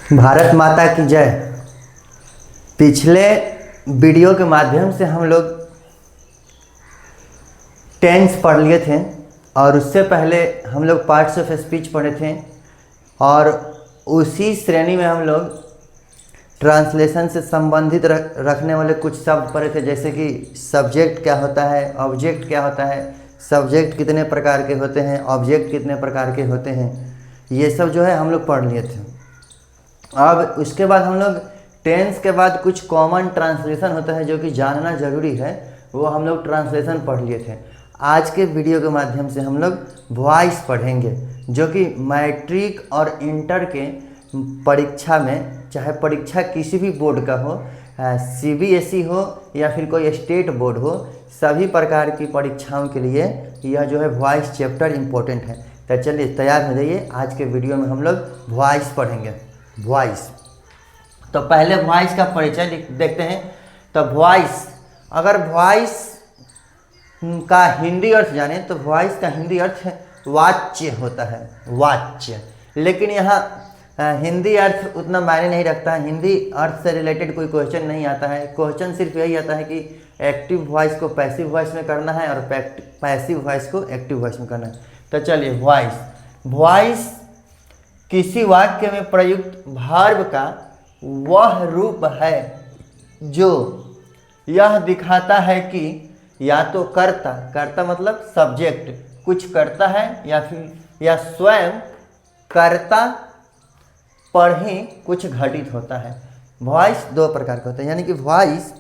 भारत माता की जय। पिछले वीडियो के माध्यम से हम लोग टेंस पढ़ लिए थे और उससे पहले हम लोग पार्ट्स ऑफ स्पीच पढ़े थे और उसी श्रेणी में हम लोग ट्रांसलेशन से संबंधित रखने वाले कुछ शब्द पढ़े थे, जैसे कि सब्जेक्ट क्या होता है, ऑब्जेक्ट क्या होता है, सब्जेक्ट कितने प्रकार के होते हैं, ऑब्जेक्ट कितने प्रकार के होते हैं, ये सब जो है हम लोग पढ़ लिए थे। अब उसके बाद हम लोग टेंस के बाद कुछ कॉमन ट्रांसलेशन होता है जो कि जानना ज़रूरी है, वो हम लोग ट्रांसलेशन पढ़ लिए थे। आज के वीडियो के माध्यम से हम लोग वॉइस पढ़ेंगे, जो कि मैट्रिक और इंटर के परीक्षा में, चाहे परीक्षा किसी भी बोर्ड का हो, सीबीएसई हो या फिर कोई स्टेट बोर्ड हो, सभी प्रकार की परीक्षाओं के लिए यह जो है वॉइस चैप्टर इम्पोर्टेंट है। तो चलिए तैयार हो जाइए, आज के वीडियो में हम लोग वॉइस पढ़ेंगे। वॉइस, तो पहले वॉइस का परिचय देखते हैं। तो वॉइस, अगर वॉइस का हिंदी अर्थ जाने तो वॉइस का हिंदी अर्थ वाच्य होता है, वाच्य। लेकिन यहाँ हिंदी अर्थ उतना मायने नहीं रखता है, हिंदी अर्थ से रिलेटेड कोई क्वेश्चन नहीं आता है। क्वेश्चन सिर्फ यही आता है कि एक्टिव वॉइस को पैसिव वॉइस में करना है और पैसिव वॉइस को एक्टिव वॉइस में करना है। तो चलिए वॉइस, वॉइस किसी वाक्य में प्रयुक्त वर्ब का वह रूप है जो यह दिखाता है कि या तो कर्ता, कर्ता मतलब सब्जेक्ट कुछ करता है, या फिर या स्वयं कर्ता पर ही कुछ घटित होता है। वॉइस दो प्रकार के होते हैं, यानी कि वॉइस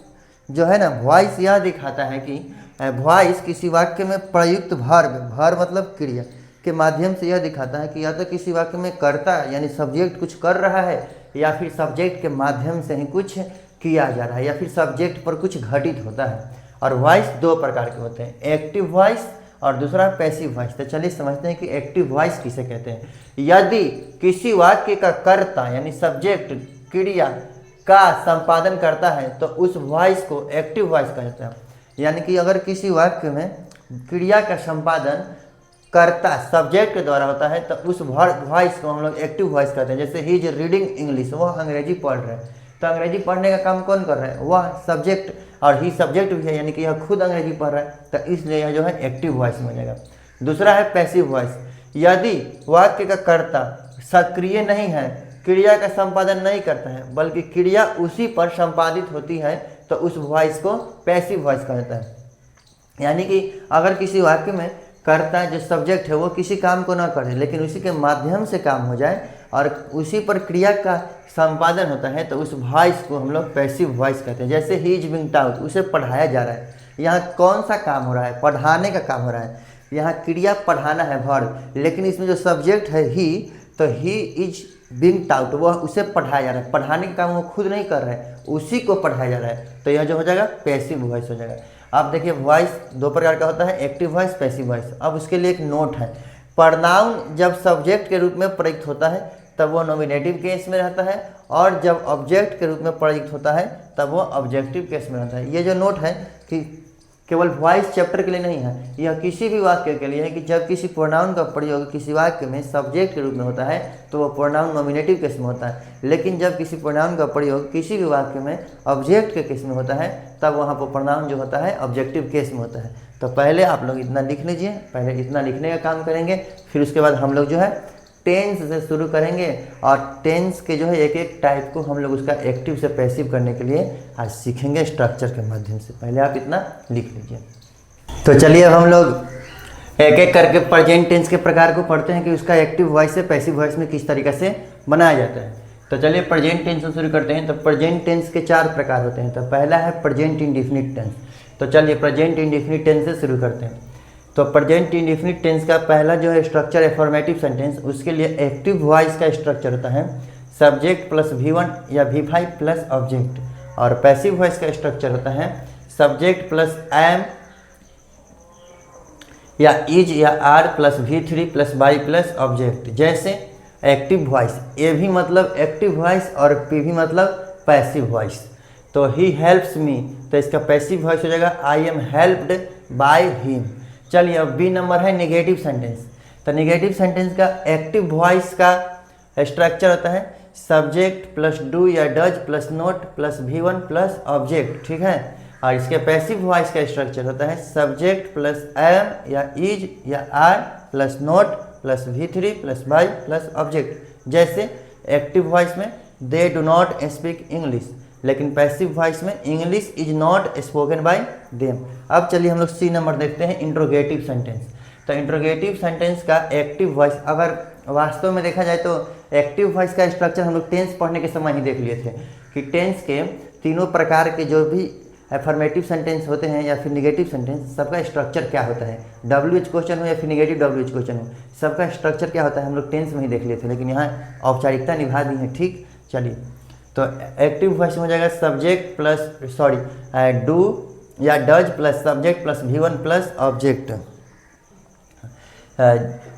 जो है ना, वॉइस यह दिखाता है कि वॉइस किसी वाक्य में प्रयुक्त वर्ब मतलब क्रिया के माध्यम से यह दिखाता है कि या तो किसी वाक्य में कर्ता यानी सब्जेक्ट कुछ कर रहा है, या फिर सब्जेक्ट के माध्यम से ही कुछ किया जा रहा है, या फिर सब्जेक्ट पर कुछ घटित होता है। और वॉइस दो प्रकार के होते हैं, एक्टिव वॉइस और दूसरा पैसिव वॉइस। तो चलिए समझते हैं कि एक्टिव वॉइस किसे कहते हैं। यदि किसी वाक्य का कर्ता यानी सब्जेक्ट क्रिया का संपादन करता है तो उस वॉइस को एक्टिव वॉइस कहा जाता है। यानी कि अगर किसी वाक्य में क्रिया का संपादन कर्ता सब्जेक्ट के द्वारा होता है तो उस वॉइस को हम लोग एक्टिव वॉइस कहते हैं। जैसे ही इज रीडिंग इंग्लिश, वह अंग्रेजी पढ़ रहे हैं, तो अंग्रेजी पढ़ने का काम कौन कर रहा है, वह सब्जेक्ट, और ही सब्जेक्ट भी है, यानी कि यह खुद अंग्रेजी पढ़ रहा है, तो इसलिए यह जो है एक्टिव वॉइस में हो जाएगा। दूसरा है पैसिव वॉइस, यदि वाक्य का कर्ता सक्रिय नहीं है, क्रिया का संपादन नहीं करता है, बल्कि क्रिया उसी पर संपादित होती है, तो उस वॉइस को पैसिव वॉइस कहा जाता है। यानी कि अगर किसी वाक्य में कर्ता जो सब्जेक्ट है वो किसी काम को ना करे, लेकिन उसी के माध्यम से काम हो जाए और उसी पर क्रिया का संपादन होता है, तो उस वॉइस को हम लोग पैसिव वॉइस कहते हैं। जैसे ही इज बिंग टाउट, उसे पढ़ाया जा रहा है, यहाँ कौन सा काम हो रहा है, पढ़ाने का काम हो रहा है, यहाँ क्रिया पढ़ाना है वर्ब, लेकिन इसमें जो सब्जेक्ट है ही, तो ही इज बिंग टाउट, वह उसे पढ़ाया जा रहा है, पढ़ाने का काम वो खुद नहीं कर रहा है, उसी को पढ़ाया जा रहा है, तो यह जो हो जाएगा पैसिव वॉइस हो जाएगा। अब देखिए वॉइस दो प्रकार का होता है, एक्टिव वॉइस, पैसिव वॉइस। अब उसके लिए एक नोट है, प्रोनाउन जब सब्जेक्ट के रूप में प्रयुक्त होता है तब वो नॉमिनेटिव केस में रहता है, और जब ऑब्जेक्ट के रूप में प्रयुक्त होता है तब वो ऑब्जेक्टिव केस में रहता है। ये जो नोट है कि केवल वॉइस चैप्टर के लिए नहीं है, यह किसी भी वाक्य के लिए है कि जब किसी प्रोनाउन का प्रयोग किसी वाक्य में सब्जेक्ट के रूप में होता है तो वह प्रोनाउन नॉमिनेटिव केस में होता है, लेकिन जब किसी प्रोनाउन का प्रयोग किसी भी वाक्य में ऑब्जेक्ट के केस में होता है तब वहाँ पर प्रोनाउन जो होता है ऑब्जेक्टिव केस में होता है। तो पहले आप लोग इतना लिख लीजिए, पहले इतना लिखने का काम करेंगे, फिर उसके बाद हम लोग जो है टेंस से शुरू करेंगे और टेंस के जो है एक एक टाइप को हम लोग उसका एक्टिव से पैसिव करने के लिए आज सीखेंगे स्ट्रक्चर के माध्यम से। पहले आप इतना लिख लीजिए। तो चलिए अब हम लोग एक एक करके प्रेजेंट टेंस के प्रकार को पढ़ते हैं कि उसका एक्टिव वॉइस से पैसिव वॉइस में किस तरीके से बनाया जाता है। तो चलिए प्रेजेंट टेंस से शुरू करते हैं। तो प्रेजेंट टेंस के चार प्रकार होते हैं। तो पहला है प्रेजेंट इंडेफिनिट टेंस। तो चलिए प्रेजेंट इंडेफिनिट टेंस से शुरू करते हैं। तो प्रेजेंट इंडेफिनिट टेंस का पहला जो है स्ट्रक्चर एफर्मेटिव सेंटेंस, उसके लिए एक्टिव वॉइस का स्ट्रक्चर होता है सब्जेक्ट प्लस V1 या V5 प्लस ऑब्जेक्ट, और पैसिव वॉइस का स्ट्रक्चर होता है सब्जेक्ट प्लस एम या इज या are plus V3 plus by plus object. जैसे एक्टिव वॉइस, ए भी मतलब एक्टिव वॉइस और पी भी मतलब पैसिव वॉइस। तो ही हेल्प्स मी, तो इसका पैसिव वॉइस हो जाएगा I am helped by him. चलिए अब बी नंबर है नेगेटिव सेंटेंस। तो नेगेटिव सेंटेंस का एक्टिव वॉइस का स्ट्रक्चर होता है सब्जेक्ट प्लस डू या does plus not plus V1 plus object, ठीक है। और इसके पैसिव वॉइस का स्ट्रक्चर होता है सब्जेक्ट प्लस एम या इज या are plus not plus V3 plus by plus object. जैसे एक्टिव वॉइस में they do not speak English, लेकिन पैसिव वॉइस में English is not spoken by them. अब चलिए हम लोग सी नंबर देखते हैं, इंट्रोगेटिव सेंटेंस। तो इंट्रोगेटिव सेंटेंस का एक्टिव वॉइस अगर वास्तव में देखा जाए तो एक्टिव वॉइस का स्ट्रक्चर हम लोग टेंस पढ़ने के समय ही देख लिए थे कि टेंस के तीनों प्रकार के जो भी एफर्मेटिव सेंटेंस होते हैं या फिर निगेटिव सेंटेंस, सबका स्ट्रक्चर क्या होता है। WH क्वेश्चन हो या फिर निगेटिव WH क्वेश्चन हो, सबका स्ट्रक्चर क्या होता है हम लोग टेंस में ही देख लिए थे, लेकिन यहाँ औपचारिकता निभा दी है, ठीक। चलिए, तो एक्टिव वॉइस में हो जाएगा सब्जेक्ट प्लस डू या does plus subject plus V1 plus object.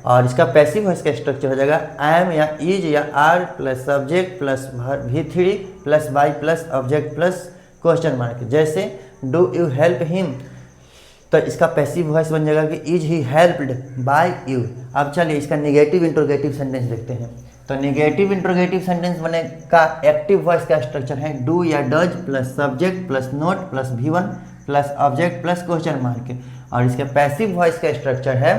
और इसका पैसिव वॉइस का स्ट्रक्चर हो जाएगा एम या इज या are plus subject plus V3 plus by plus object plus question mark. जैसे डू यू हेल्प हिम, तो इसका पैसिव वॉइस बन जाएगा कि is he helped by you. अब चलिए इसका निगेटिव इंट्रोगेटिव सेंटेंस देखते हैं। तो निगेटिव इंट्रोगेटिव सेंटेंस बने का एक्टिव वॉइस का स्ट्रक्चर है डू या does plus subject plus not plus V1 plus object plus question mark. और इसके पैसिव वॉइस का स्ट्रक्चर है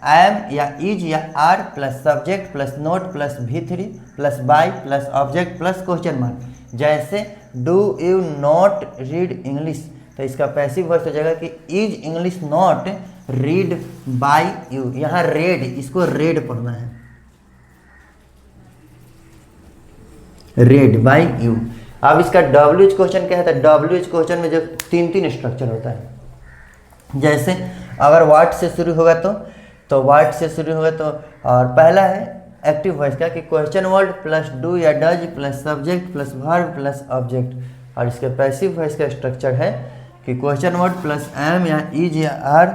एम या इज या are plus subject plus not plus V3 plus by plus object plus question mark. जैसे do you not read English, तो इसका passive voice हो जाएगा कि is English not read by you. यहाँ रेड, इसको रेड पढ़ना है, रेड बाय यू। अब इसका WH क्वेश्चन क्या है, तो WH क्वेश्चन में जो तीन स्ट्रक्चर होता है। जैसे अगर वाट से शुरू होगा तो वाट से शुरू होगा तो, और पहला है एक्टिव वॉइस का कि क्वेश्चन वर्ड प्लस डू या does plus subject plus verb plus object. और इसके पैसिव वॉइस का स्ट्रक्चर है कि क्वेश्चन वर्ड प्लस एम या इज या are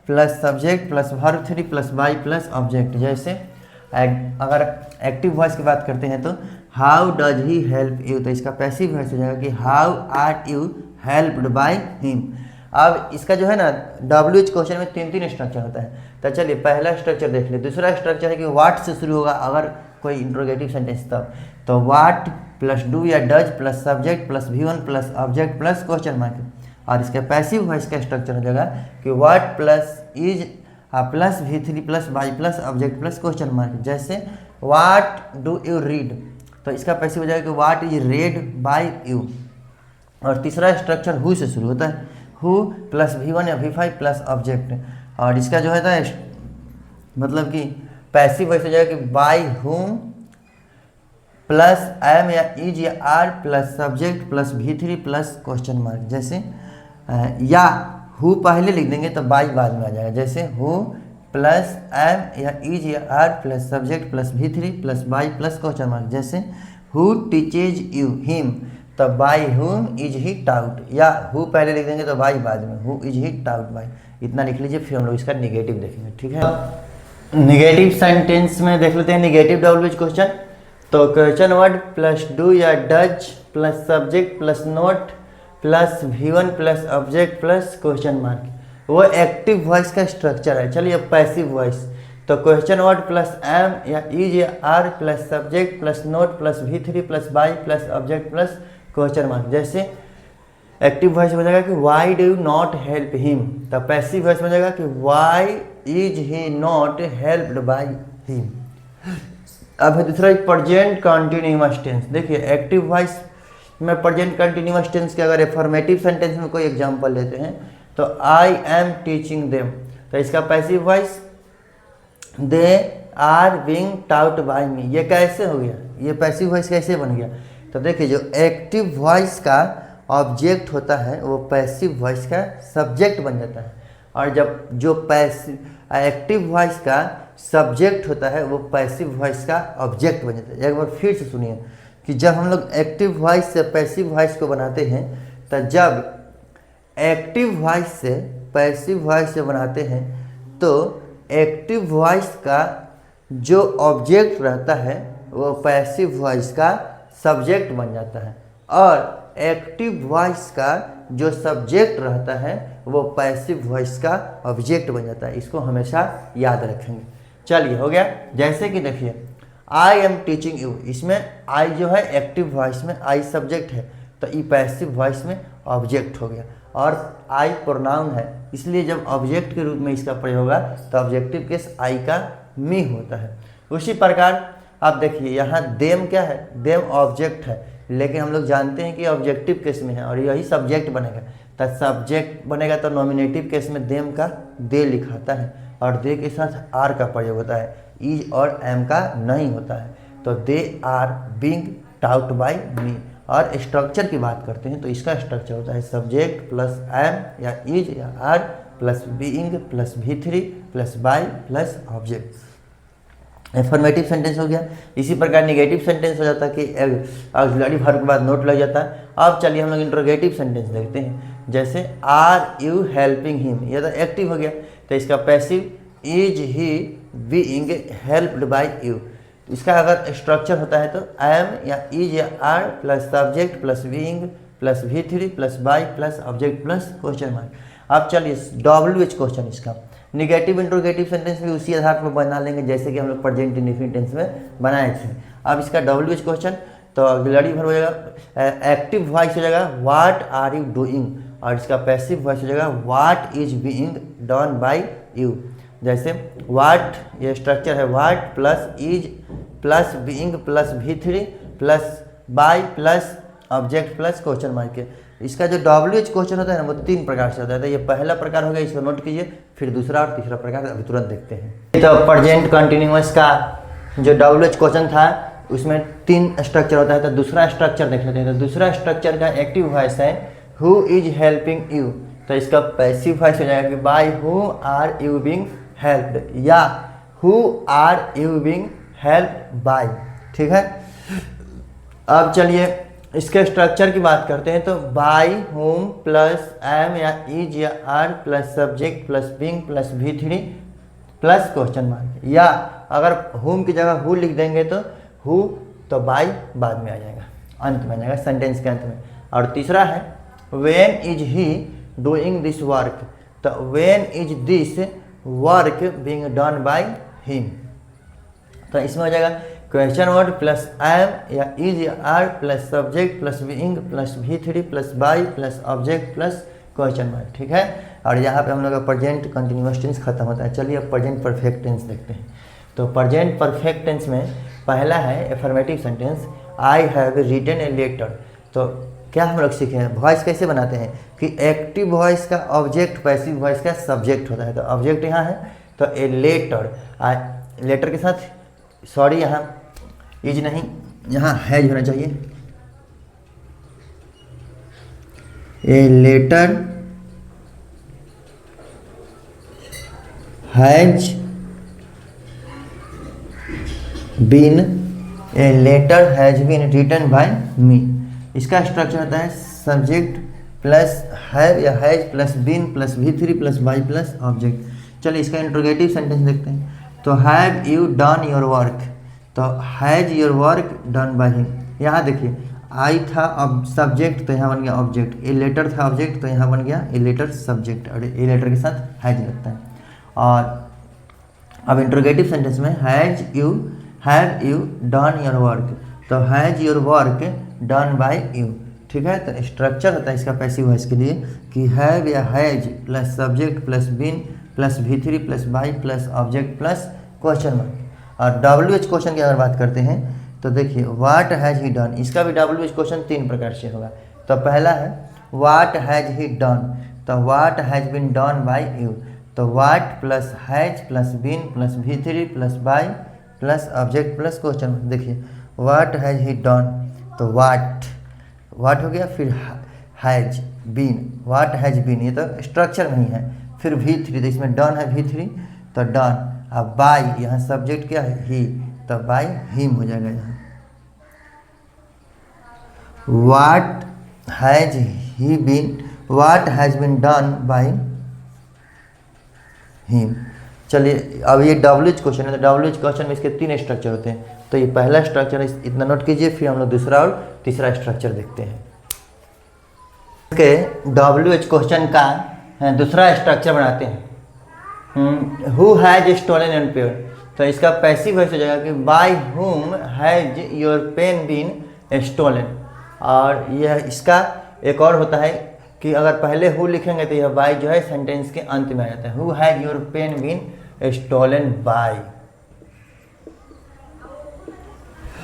plus subject plus verb 3 plus by plus object. जैसे अगर एक्टिव वॉइस की बात करते हैं तो how does he help you, तो इसका पैसिव वॉइस हो जाएगा कि how are you helped by him. अब इसका जो है ना WH क्वेश्चन में तीन स्ट्रक्चर होता है। तो चलिए पहला स्ट्रक्चर देख ले। दूसरा स्ट्रक्चर है कि वाट से शुरू होगा अगर कोई इंट्रोगेटिव सेंटेंस तब, तो वाट प्लस डू या does plus subject plus V1 plus object plus question mark. और इसका पैसिव वॉइस का स्ट्रक्चर हो जाएगा कि what plus is plus V3 plus by plus object plus question mark. जैसे वाट डू यू रीड, तो इसका पैसिव हो जाएगा कि what is read by you. और तीसरा स्ट्रक्चर हु से शुरू होता है, हु प्लस V1 या V5 प्लस ऑब्जेक्ट। और इसका जो है मतलब कि पैसिव वॉइस हो जाएगा कि बाय हुम प्लस एम या इज या are plus subject plus V3 plus question mark. जैसे या हु पहले लिख देंगे तो बाई बाद में आ जाएगा। जैसे हु प्लस एम या इज या are plus subject plus V3 plus by plus question mark. जैसे हु टीचेज यू हिम, तो by whom is he taught, या हु पहले लिख देंगे तो बाई बाद में, who is he taught by. इतना लिख लीजिए, फिर हम लोग इसका निगेटिव देखेंगे, ठीक है। निगेटिव सेंटेंस में देख लेते हैं निगेटिव WH क्वेश्चन। तो क्वेश्चन वर्ड प्लस डू या does plus subject plus not plus V1 plus object plus question mark, वो एक्टिव वॉइस का स्ट्रक्चर है। चलिए पैसिव वॉइस, तो क्वेश्चन वर्ड प्लस एम या इज या are plus subject plus not plus V3 plus by plus object plus question mark. जैसे active voice हो जाएगा कि why do you not help him, तो पैसिव वॉइस हो जाएगा कि why is he not helped by him. अब है दूसरा प्रेजेंट कंटिन्यूअस टेंस। देखिए एक्टिव वॉइस में प्रेजेंट कंटिन्यूअस टेंस के अगर एफर्मेटिव सेंटेंस में कोई एग्जांपल लेते हैं तो आई एम टीचिंग देम, तो इसका passive voice they are being taught by me. ये कैसे हो गया, ये पैसिव वॉइस कैसे बन गया? तो देखिए जो एक्टिव वॉइस का ऑब्जेक्ट होता है वो पैसिव वॉइस का सब्जेक्ट बन जाता है, और जब जो पैसिव एक्टिव वॉइस का सब्जेक्ट होता है वो पैसिव वॉइस का ऑब्जेक्ट बन जाता है। एक बार फिर से सुनिए कि जब हम लोग एक्टिव वॉइस से पैसिव वॉइस को बनाते हैं, तो जब एक्टिव वॉइस से पैसिव वॉइस से बनाते हैं तो एक्टिव वॉइस का जो ऑब्जेक्ट रहता है वो पैसिव वॉइस का सब्जेक्ट बन जाता है, और एक्टिव वॉइस का जो सब्जेक्ट रहता है वो पैसिव वॉइस का ऑब्जेक्ट बन जाता है। इसको हमेशा याद रखेंगे। चलिए हो गया। जैसे कि देखिए आई एम टीचिंग यू, इसमें आई जो है एक्टिव वॉइस में आई सब्जेक्ट है, तो ई पैसिव वॉइस में ऑब्जेक्ट हो गया, और आई प्रोनाउन है, इसलिए जब ऑब्जेक्ट के रूप में इसका प्रयोग होगा तो ऑब्जेक्टिव केस आई का मी होता है। उसी प्रकार आप देखिए यहाँ देम क्या है, देम ऑब्जेक्ट है, लेकिन हम लोग जानते हैं कि ऑब्जेक्टिव केस में है और यही सब्जेक्ट बनेगा, तो सब्जेक्ट बनेगा तो नॉमिनेटिव केस में देम का दे लिखाता है, और दे के साथ आर का प्रयोग होता है, इज और एम का नहीं होता है। तो they are being taught by me. और स्ट्रक्चर की बात करते हैं तो इसका स्ट्रक्चर होता है सब्जेक्ट प्लस एम या इज या are plus being plus V3 plus by plus object. Affirmative sentence हो गया। इसी प्रकार निगेटिव सेंटेंस हो जाता है कि ऑक्सिलरी वर्ब के बाद नोट लग जाता है। अब चलिए हम लोग इंट्रोगेटिव सेंटेंस देखते हैं, जैसे आर यू हेल्पिंग हिम, यह तो एक्टिव हो गया, तो इसका passive is he being helped by you. इसका अगर स्ट्रक्चर होता है तो एम या इज या are plus subject plus being plus V3 plus by plus object plus question mark. अब चलिए WH क्वेश्चन इसका निगेटिव इंट्रोगेटिव सेंटेंस भी उसी आधार पर बना लेंगे जैसे कि हम लोग प्रेजेंट इंडेफिनिट टेंस में बनाए थे। अब इसका WH क्वेश्चन तो ऑक्सिलरी वर्ब हो जाएगा, एक्टिव वॉइस हो जाएगा व्हाट आर यू डूइंग, और इसका पैसिव वॉइस हो जाएगा what is being done by you. जैसे व्हाट ये स्ट्रक्चर है what plus is plus being plus V3 plus by plus object plus question mark के। इसका जो WH क्वेश्चन होता है ना वो 3 प्रकार से होता है, तो ये पहला प्रकार हो गया, इसको नोट कीजिए, फिर दूसरा और तीसरा प्रकार अभी तुरंत देखते हैं। तो प्रेजेंट कंटिन्यूअस का जो WH क्वेश्चन था उसमें 3 स्ट्रक्चर होता है, तो दूसरा स्ट्रक्चर देख लेते हैं। तो दूसरा स्ट्रक्चर का एक्टिव वॉइस है हु इज हेल्पिंग यू, तो इसका पैसिव वॉइस हो जाएगा कि by who are you being helped, या who are you being helped by. ठीक है, अब चलिए इसके स्ट्रक्चर की बात करते हैं, तो बाय होम प्लस एम या इज या are plus subject plus being plus V3 plus question mark, या अगर होम की जगह हु लिख देंगे तो हु, तो बाय बाद में आ जाएगा, अंत में आ जाएगा सेंटेंस के अंत में। और तीसरा है when is he doing this work, तो when is this work being done by him, तो इसमें हो जाएगा क्वेश्चन वर्ड प्लस एम या इज या are plus subject plus being plus V3 plus by plus object plus question mark. ठीक है, और यहाँ पे हम लोग का प्रेजेंट कंटिन्यूअस टेंस खत्म होता है। चलिए अब प्रेजेंट परफेक्ट टेंस देखते हैं। तो प्रेजेंट परफेक्ट टेंस में पहला है affirmative sentence I have written a letter. तो क्या हम लोग सीखे हैं वॉइस कैसे बनाते हैं कि एक्टिव वॉइस का ऑब्जेक्ट पैसिव वॉइस का सब्जेक्ट होता है, तो ऑब्जेक्ट यहाँ है तो ए लेटर, लेटर के साथ सॉरी यहाँ इज नहीं, यहाँ हैज होना चाहिए, a letter has been, a letter has been written by me. इसका स्ट्रक्चर होता है सब्जेक्ट प्लस हैव या has plus been plus V3 plus by plus object. चलिए इसका इंट्रोगेटिव सेंटेंस देखते हैं। तो have you done your work, तो has your work done by him. यहाँ देखिए आई था अब सब्जेक्ट तो यहाँ बन गया ऑब्जेक्ट, ए लेटर था ऑब्जेक्ट तो यहाँ बन गया ए लेटर सब्जेक्ट, और ए लेटर के साथ हैज लगता है। और अब इंट्रोगेटिव सेंटेंस में have you done your work, तो has your work done by you. ठीक है, तो स्ट्रक्चर होता है इसका पैसिव वॉइस के लिए कि हैव या has plus subject plus been plus V3 plus by plus object plus question mark. और WH क्वेश्चन की अगर बात करते हैं तो देखिए व्हाट हैज ही डन, इसका भी WH क्वेश्चन 3 प्रकार से होगा। तो पहला है व्हाट हैज ही डन, तो what has been done by you, तो what plus has plus been plus V3 plus by plus object plus question mark. देखिए व्हाट हैज ही डन, तो व्हाट हो गया, फिर has been, what has been, ये तो structure नहीं है, फिर V3 तो इसमें डन है V3 तो डन, अब बाय यहाँ सब्जेक्ट क्या है ही, तो बाय हिम हो जाएगा यहाँ। What has he been, what has been done by him. चलिए अब ये WH क्वेश्चन है, तो WH क्वेश्चन में इसके 3 स्ट्रक्चर होते हैं। तो ये पहला स्ट्रक्चर है, इतना नोट कीजिए, फिर हम लोग दूसरा और तीसरा स्ट्रक्चर देखते हैं। इसके WH क्वेश्चन का दूसरा स्ट्रक्चर बनाते हैं। Who has stolen and pair, तो इसका पैसिव वॉइस हो जाएगा कि by whom has your pen been stolen. और यह इसका एक और होता है कि अगर पहले हु लिखेंगे तो यह बाय जो है सेंटेंस के अंत में आ जाता है, who has your pen been stolen by.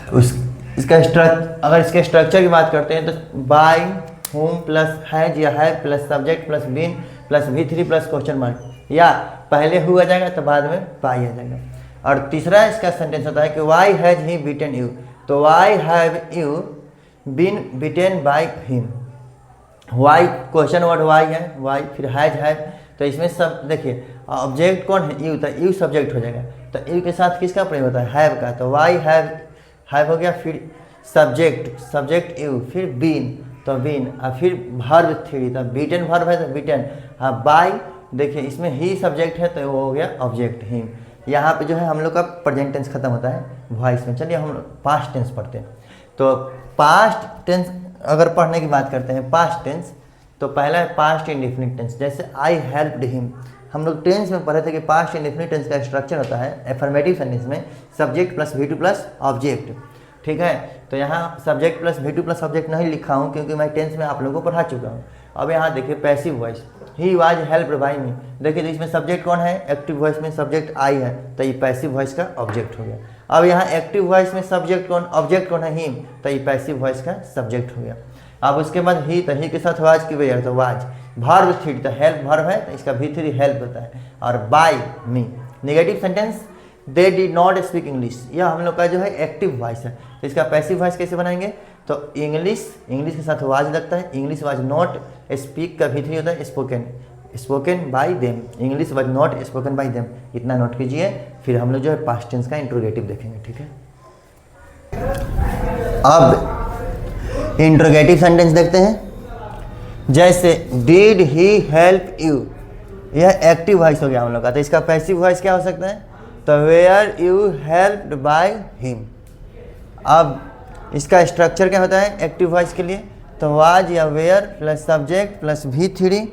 अगर इसके स्ट्रक्चर की बात करते हैं तो बाय होम प्लस हैज या है plus subject plus been plus V3 plus question mark, या पहले हु आ जाएगा तो बाद में बाय आ जाएगा। और तीसरा इसका सेंटेंस होता है कि why has he beaten you, तो why have you been beaten by him. Why question word why है, वाई फिर हैज, तो इसमें सब देखिए ऑब्जेक्ट कौन है, यू, तो यू सब्जेक्ट हो जाएगा। तो यू के साथ किसका प्रयोग होता है, हैव का, तो वाई हैव हो गया, फिर सब्जेक्ट यू, फिर बीन तो बीन, और फिर वर्ब 3, तो बीटन वर्ब है तो बीटन। हाँ बाय देखिए इसमें ही सब्जेक्ट है तो वो हो गया ऑब्जेक्ट हिम। यहाँ पे जो है हम लोग का प्रेजेंट टेंस खत्म होता है वॉइस में। चलिए हम लोग पास्ट टेंस पढ़ते हैं। तो पास्ट टेंस अगर पढ़ने की बात करते हैं, पास्ट टेंस तो पहला है पास्ट इंडेफिनिट टेंस। जैसे आई हेल्प्ड हिम, हम लोग टेंस में पढ़े थे कि पास्ट इंडेफिनिट टेंस का स्ट्रक्चर होता है एफर्मेटिव सेंटेंस में subject plus V2 plus object, ठीक है। तो यहाँ subject plus V2 plus object नहीं लिखा हूँ क्योंकि मैं टेंस में आप लोगों को पढ़ा चुका हूँ। अब यहाँ देखिए passive voice, he was helped by me, देखिए तो इसमें सब्जेक्ट कौन है, एक्टिव वॉइस में सब्जेक्ट आई है तो ये पैसिव वॉइस का ऑब्जेक्ट हो गया। अब यहाँ एक्टिव वॉइस में सब्जेक्ट कौन, ऑब्जेक्ट कौन है, हिम, तो ये पैसिव वॉइस का सब्जेक्ट हो गया। अब उसके बाद ही, तो ही के साथ वाज की वेयर, तो वाज, वर्ब 3, तो हेल्प वर्ब है तो इसका V3 हेल्प होता है। और by me negative sentence, they did not speak English, यह हम लोग का जो है एक्टिव वॉइस है, तो इसका पैसिव वॉइस कैसे बनाएंगे, तो इंग्लिश के साथ वाज लगता है, इंग्लिश वाज नॉट स्पीक का V3 होता है spoken by them, English was not spoken by them, इतना नोट कीजिए। फिर हम लोग जो है पास्ट टेंस का इंट्रोगेटिव देखेंगे, ठीक है। अब इंट्रोगेटिव सेंटेंस देखते हैं। जैसे डिड ही हेल्प यू, यह एक्टिव वॉइस हो गया हम लोग का, तो इसका पैसिव वॉइस क्या हो सकता है, तो were you helped by him. अब इसका स्ट्रक्चर क्या होता है एक्टिव वॉइस के लिए, तो वाज या were plus subject plus V3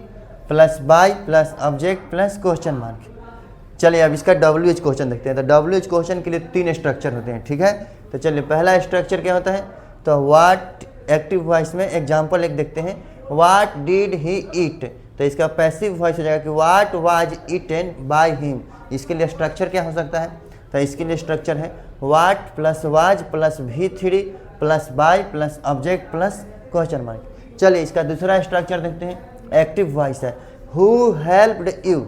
plus by plus object plus question mark. चलिए अब इसका WH क्वेश्चन देखते हैं। तो WH क्वेश्चन के लिए 3 स्ट्रक्चर होते हैं, ठीक है। तो चलिए पहला स्ट्रक्चर क्या होता है, तो व्हाट, एक्टिव वॉइस में एग्जाम्पल एक देखते हैं, व्हाट डिड ही ईट, तो इसका पैसिव वॉइस हो जाएगा कि what was eaten by him. इसके लिए स्ट्रक्चर क्या हो सकता है, तो इसके लिए स्ट्रक्चर है what plus was plus V3 plus by plus object plus question mark. चलिए इसका दूसरा स्ट्रक्चर देखते हैं, एक्टिव वॉइस है हु हेल्प्ड यू,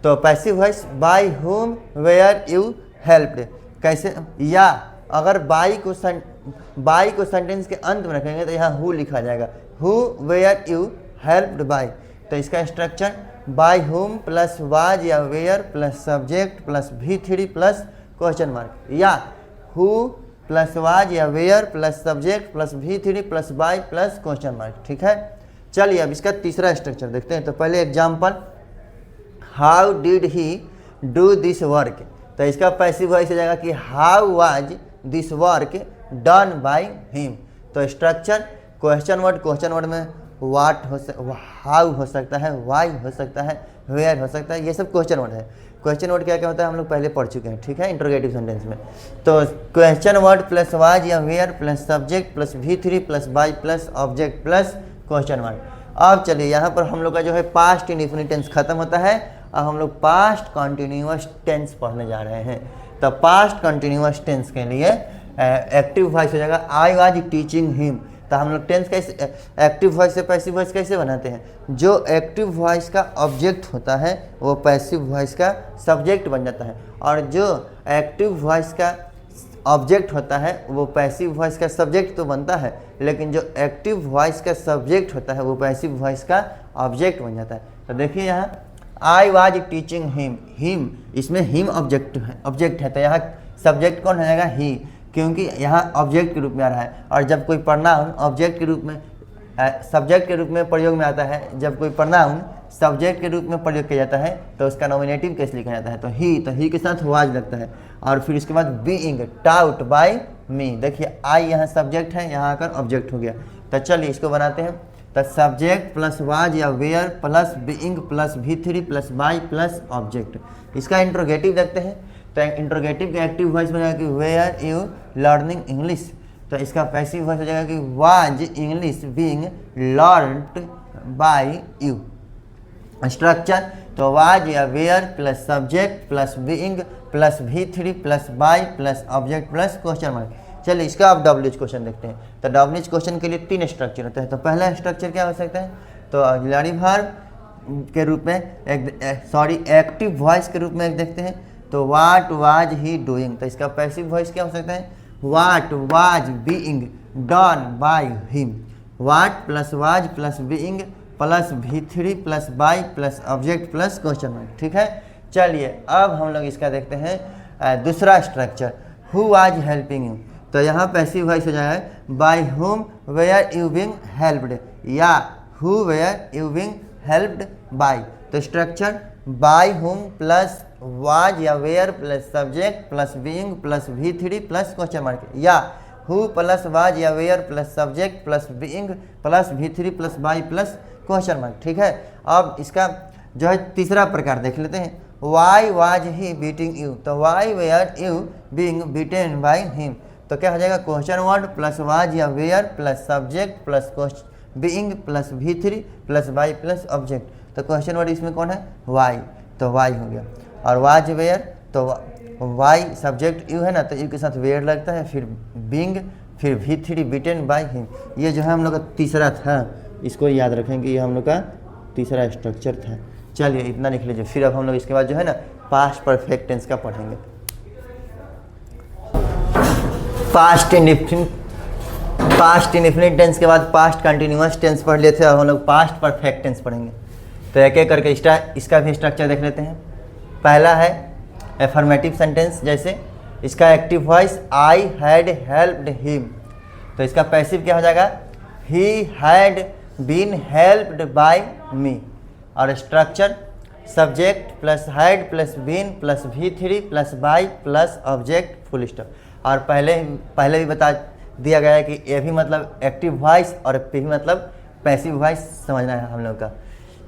तो passive voice by whom were you helped, कैसे, या अगर बाय को सेंटेंस के अंत में रखेंगे तो यहाँ हु लिखा जाएगा, who were you helped by, तो इसका structure by whom plus was या were plus subject plus V3 plus question mark, या हु प्लस वाज या were plus subject plus V3 plus by plus question mark, ठीक है। चलिए अब इसका तीसरा स्ट्रक्चर देखते हैं। तो पहले example, how did he do this work, तो इसका पैसिव वॉइस हो जाएगा कि how was this work done by him. तो स्ट्रक्चर क्वेश्चन वर्ड में वाट हाउ हो सकता है, वाई हो सकता है, वेयर हो सकता है, ये सब क्वेश्चन वर्ड है। क्वेश्चन वर्ड क्या क्या होता है हम लोग पहले पढ़ चुके हैं, ठीक है, इंट्रोगेटिव सेंटेंस में। तो क्वेश्चन वर्ड प्लस वाज या were plus subject plus V3 plus by plus object plus question word. अब चलिए यहाँ पर हम लोग का जो है पास्ट इंडेफिनिट टेंस खत्म होता है, अब हम लोग पास्ट कंटिन्यूअस टेंस पढ़ने जा रहे हैं। तो पास्ट कंटिन्यूअस टेंस के लिए एक्टिव वॉइस हो जाएगा आई वाज टीचिंग हिम। तो हम लोग टेंस कैसे एक्टिव वॉइस से पैसिव वॉइस कैसे बनाते हैं, जो एक्टिव वॉइस का ऑब्जेक्ट होता है वो पैसिव वॉइस का सब्जेक्ट बन जाता है, और जो एक्टिव वॉइस का ऑब्जेक्ट होता है वो पैसिव वॉइस का सब्जेक्ट तो बनता है, लेकिन जो एक्टिव वॉइस का सब्जेक्ट होता है वो पैसिव वॉइस का ऑब्जेक्ट बन जाता है। तो देखिए यहाँ आई वाज टीचिंग हिम, इसमें हिम ऑब्जेक्ट है, तो यहाँ सब्जेक्ट कौन हो जाएगा, ही, क्योंकि यहाँ ऑब्जेक्ट के रूप में आ रहा है। और जब कोई प्रोनाउन ऑब्जेक्ट के रूप में सब्जेक्ट के रूप में प्रयोग में आता है, जब कोई प्रोनाउन सब्जेक्ट के रूप में प्रयोग किया जाता है तो उसका नॉमिनेटिव कैसे लिखा जाता है, तो ही के साथ वाज लगता है। और फिर उसके बाद बीइंग टाउट बाय मी, देखिए आई यहाँ सब्जेक्ट है, यहाँ आकर ऑब्जेक्ट हो गया। तो चलिए इसको बनाते हैं। तो सब्जेक्ट प्लस वाज या were plus being plus V3 plus by plus object, इसका इंट्रोगेटिव देखते हैं। तो इंट्रोगेटिव का एक्टिव वॉइस बन जाएगा कि वेयर यू लर्निंग इंग्लिश, तो इसका पैसिव वॉइस हो जाएगा कि was English being learned by you. Structure तो वाज या were plus subject plus being plus V3 plus by plus object plus question mark. चलिए इसका आप WH क्वेश्चन देखते हैं। तो WH क्वेश्चन के लिए 3 स्ट्रक्चर होते हैं। तो पहला स्ट्रक्चर क्या हो सकता है, तो ऑक्सिलरी वर्ब के रूप में एक्टिव वॉइस के रूप में एक देखते हैं, तो व्हाट वाज ही डूइंग, तो इसका पैसिव वॉइस क्या हो सकता है, what was being done by him. What plus was plus being plus V3 plus by plus object plus question mark. ठीक है, चलिए अब हम लोग इसका देखते हैं दूसरा structure, who was helping you, तो यहाँ पैसिव वॉइस हो जाएगा by whom were you being helped, या who were you being helped by. तो structure by whom plus was या were plus subject plus being plus V3 plus question mark, या who plus was या were plus subject plus being plus V3 plus by plus question mark. ठीक है, अब इसका जो है तीसरा प्रकार देख लेते हैं, why was he beating you, तो why were you being beaten by him, तो क्या हो जाएगा क्वेश्चन वर्ड प्लस वाज या were plus subject plus being plus V3 plus by plus object, तो क्वेश्चन वर्ड इसमें कौन है, वाई, तो वाई हो गया। और वाज वेयर तो वाई सब्जेक्ट यू है ना, तो यू के साथ वेयर लगता है, फिर बीइंग फिर V3 बीटेन बाय हिम। ये जो है हम लोग का तीसरा था, इसको याद रखेंगे, ये हम लोग का तीसरा स्ट्रक्चर था। चलिए इतना लिख लीजिए, फिर अब हम लोग इसके बाद जो है ना पास्ट परफेक्ट टेंस का पढ़ेंगे। पास्ट इंडेफिनिट टेंस के बाद पास्ट कंटिन्यूअस टेंस पढ़ लिए थे, अब हम लोग पास्ट परफेक्ट टेंस पढ़ेंगे। तो एक एक करके इसका भी स्ट्रक्चर देख लेते हैं। पहला है एफर्मेटिव सेंटेंस, जैसे इसका active voice I had helped him, तो इसका पैसिव क्या हो जाएगा, he had been helped by me. और structure subject plus had plus been plus V3 plus by plus object full stop. और पहले भी बता दिया गया है कि ये भी मतलब एक्टिव वॉइस और भी मतलब पैसिव वॉइस समझना है हम लोग का।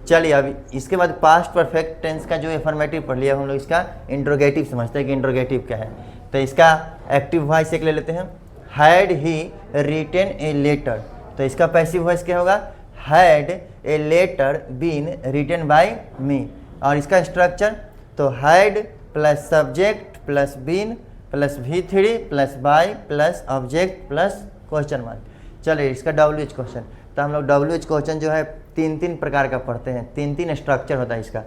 चलिए अभी इसके बाद पास्ट परफेक्ट टेंस का जो एफर्मेटिव पढ़ लिया हम लोग, इसका इंट्रोगेटिव समझते हैं कि इंट्रोगेटिव क्या है। तो इसका एक्टिव वॉइस एक ले लेते हैं, had he written a letter, तो इसका पैसिव वॉइस क्या होगा, had a letter been written by me. और इसका स्ट्रक्चर तो had plus subject plus been plus V3 plus by plus object plus question mark. चलिए इसका WH क्वेश्चन, तो हम लोग WH क्वेश्चन जो है 3 प्रकार का पढ़ते हैं, 3 स्ट्रक्चर होता है इसका।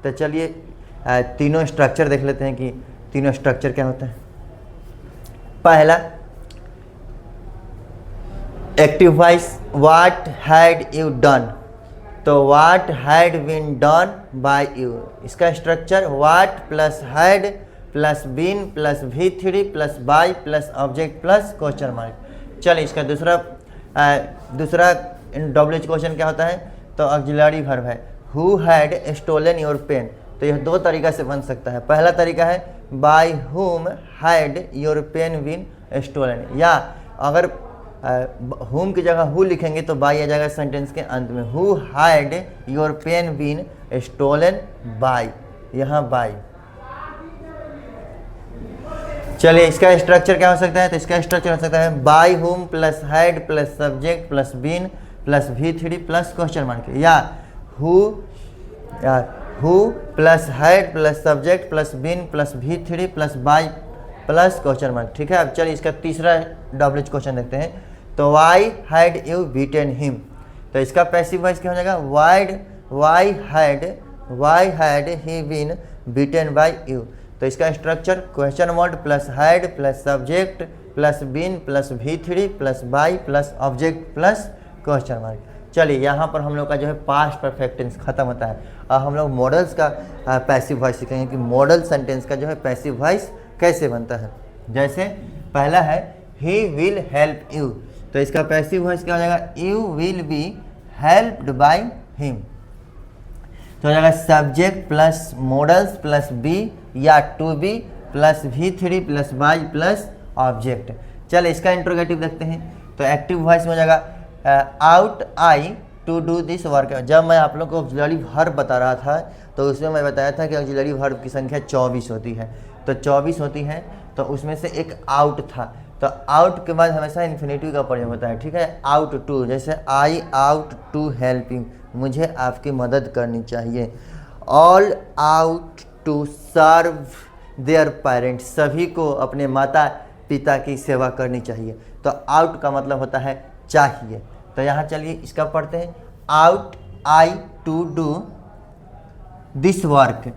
तो चलिए तीनों स्ट्रक्चर देख लेते हैं कि तीनों स्ट्रक्चर क्या होता है। पहला active voice, what had you done, तो what had been done by you, इसका structure what plus had plus been plus V3 plus by plus object plus question mark. चलिए इसका दूसरा WH क्वेश्चन क्या होता है, तो ऑक्सिलरी वर्ब है, who had stolen your pen, तो यह 2 तरीका से बन सकता है। पहला तरीका है by whom had your pen been stolen, या अगर हुम की जगह हु लिखेंगे तो बाय आ जाएगा सेंटेंस के अंत में, who had your pen been stolen by, यहाँ बाय। चलिए इसका स्ट्रक्चर क्या हो सकता है, तो इसका स्ट्रक्चर हो सकता है by whom plus had plus subject plus been plus V3 plus question mark, या who plus had plus subject plus been plus V3 plus by plus question mark. ठीक है, अब चलिए इसका तीसरा WH क्वेश्चन देखते हैं। तो why had you beaten him, तो इसका पैसिव वॉइस क्या हो जाएगा, why had he been beaten by you, तो इसका structure question word plus had plus subject plus been plus V3 plus by plus object plus question mark. चलिए यहाँ पर हम लोग का जो है पास्ट परफेक्ट टेंस खत्म होता है। अब हम लोग मॉडल्स का पैसिव वॉइस सीखेंगे कि मॉडल सेंटेंस का जो है पैसिव वॉइस कैसे बनता है। जैसे पहला है ही विल हेल्प यू, तो इसका पैसिव वॉइस क्या हो जाएगा, you will be helped by him, तो हो जाएगा subject plus modals plus be या to be plus V3 plus by plus object. चलिए इसका इंट्रोगेटिव देखते हैं। तो एक्टिव वॉइस में हो जाएगा ought I to do this work. जब मैं आप लोग को ऑक्सिलरी वर्ब बता रहा था तो उसमें मैं बताया था कि ऑक्सिलरी वर्ब की संख्या 24 होती है। तो 24 होती है, तो उसमें से एक आउट था, तो आउट के बाद हमेशा इन्फिनेटिव का प्रयोग होता है, ठीक है। आउट टू, जैसे I ought to help you, मुझे आपकी मदद करनी चाहिए। All ought to serve their parents, सभी को अपने माता पिता की सेवा करनी चाहिए। तो आउट का मतलब होता है चाहिए। तो यहाँ चलिए इसका पढ़ते हैं। Ought I to do this work,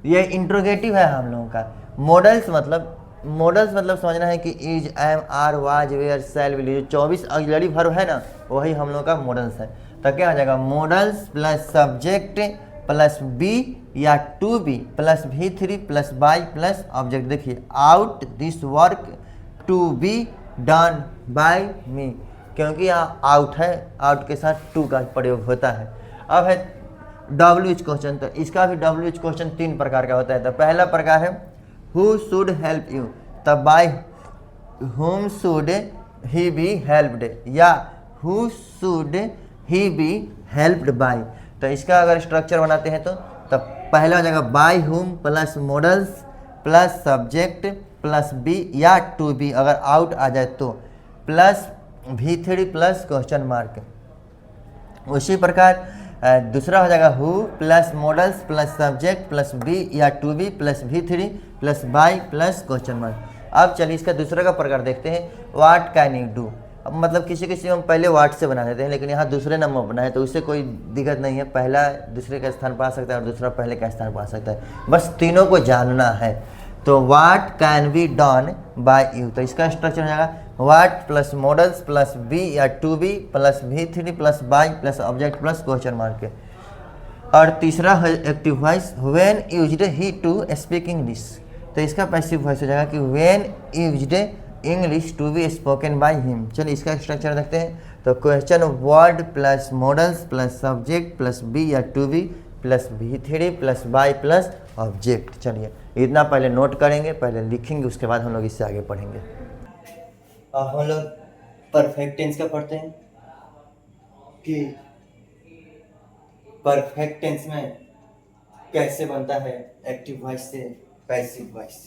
ये इंट्रोगेटिव है हम लोगों का। मॉडल्स मतलब समझना है कि is, am, are, was, were, shall, will, जो 24 ऑक्सिलरी वर्ब है ना, वही हम लोगों का मॉडल्स है। तो क्या हो जाएगा, modals plus subject plus be या to be plus V3 plus by plus object. देखिए ought this work to be done by me, क्योंकि यहाँ आउट है, आउट के साथ टू का प्रयोग होता है। अब है WH क्वेश्चन, तो इसका भी WH क्वेश्चन 3 प्रकार का होता है। तो पहला प्रकार है हु शुड हेल्प यू, तब by whom should he be helped, या who should he be helped by. तो इसका अगर स्ट्रक्चर बनाते हैं तो पहला हो जाएगा by whom plus modals plus subject plus be या टू बी, अगर आउट आ जाए तो plus V3 plus question mark. उसी प्रकार दूसरा हो जाएगा who plus modals plus subject plus be या to be plus V3 plus by plus question mark. अब चलिए इसका दूसरा का प्रकार देखते हैं, व्हाट कैन यू डू। अब मतलब किसी हम पहले वाट से बना देते हैं, लेकिन यहाँ दूसरे नंबर बनाए तो उससे कोई दिक्कत नहीं है, पहला दूसरे का स्थान पा सकता है और दूसरा पहले का स्थान पा सकता है, बस तीनों को जानना है। तो what can be done by you, तो इसका स्ट्रक्चर हो जाएगा what plus modals plus be या to be plus V3 plus by plus object plus question mark. और तीसरा है active voice, when used he to speak English, तो इसका पैसिव वॉइस हो जाएगा कि when used English to be spoken by him. चलिए इसका स्ट्रक्चर देखते हैं। तो question word plus modals plus subject plus be या to be plus V3 plus by plus object. चलिए इतना पहले नोट करेंगे, पहले लिखेंगे, उसके बाद हम लोग इससे आगे पढ़ेंगे। अब हम लोग परफेक्ट टेंस का पढ़ते हैं कि परफेक्ट टेंस में कैसे बनता है एक्टिव वॉइस से पैसिव वॉइस।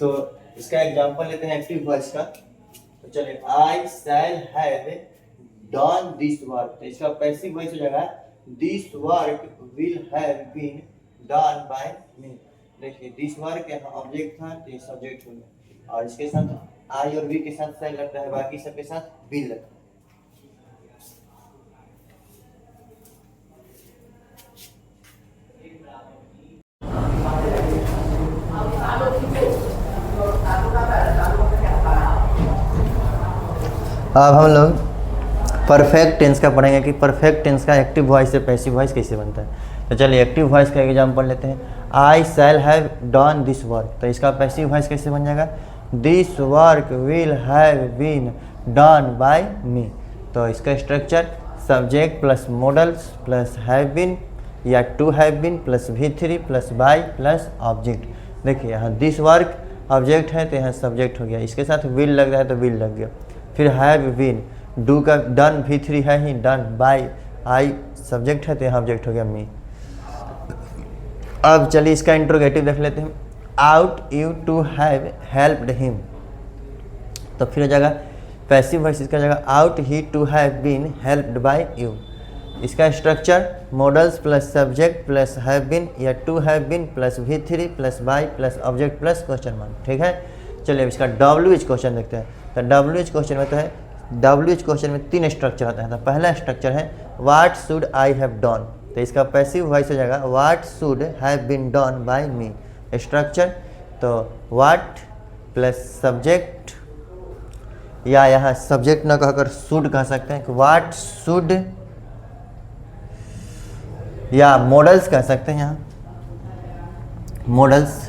तो इसका एग्जांपल लेते हैं एक्टिव वॉइस का। तो चलिए I shall have done this work, तो इसका पैसिव वॉइस हो जाएगा this work will have been done by me. देखिए दिस वर्क यहाँ ऑब्जेक्ट था तो ये सब्जेक्ट हो गया, और इसके साथ आई और वी के साथ शैल लगता है, बाकी सबके साथ विल लगता है। अब हम लोग परफेक्ट टेंस का पढ़ेंगे कि परफेक्ट टेंस का एक्टिव वॉइस से पैसिव वॉइस कैसे बनता है। तो चलिए एक्टिव वॉइस का एग्जांपल लेते हैं, I shall have done this work, तो इसका पैसिव वॉइस कैसे बन जाएगा, this work will have been done by me. तो इसका structure subject plus modals plus have been या to have been plus V3 plus by plus object. देखिए यहाँ दिस वर्क ऑब्जेक्ट है तो यहाँ सब्जेक्ट हो गया, इसके साथ विल लग रहा है तो विल लग गया, फिर हैव बीन, डू का डन V3 है ही, डन बाय आई सब्जेक्ट है तो यहाँ ऑब्जेक्ट हो गया मी। अब चलिए इसका इंट्रोगेटिव देख लेते हैं, ought you to have helped him, तो फिर हो जाएगा पैसिव वॉइस, इसका जाएगा ought he to have been helped by you. इसका structure modals plus subject plus have been या to have been plus V3 plus by plus object plus question mark. ठीक है, चलिए अब इसका WH क्वेश्चन देखते हैं। तो WH क्वेश्चन में तो है, WH क्वेश्चन में 3 स्ट्रक्चर होता है। तो पहला स्ट्रक्चर है what should I have done, तो इसका पैसिव वॉइस हो जाएगा what should have been done by me. Structure तो व्हाट प्लस सब्जेक्ट, या यहाँ सब्जेक्ट ना कहकर शुड कह सकते हैं, व्हाट शुड, या मॉडल्स कह सकते हैं, यहाँ modals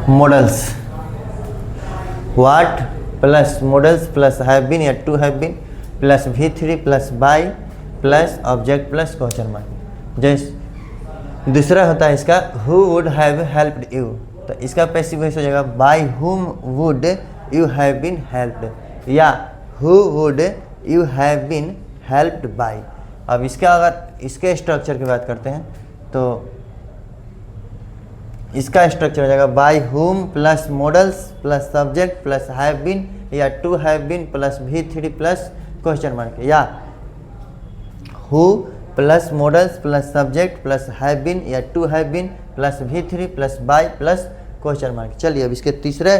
modals, what plus modals plus have been या to have been plus V3 plus by plus object plus question mark. जैसे दूसरा होता है इसका who would have helped you, तो इसका पैसिव वॉइस हो जाएगा by whom would you have been helped, या who would you have been helped by. अब इसका अगर इसके स्ट्रक्चर की बात करते हैं तो इसका स्ट्रक्चर हो जाएगा by whom plus modals plus subject plus have been या to have been plus V3 plus question mark, या who plus modals plus subject plus have been या to have been plus V3 plus by plus question mark. चलिए अब इसके तीसरे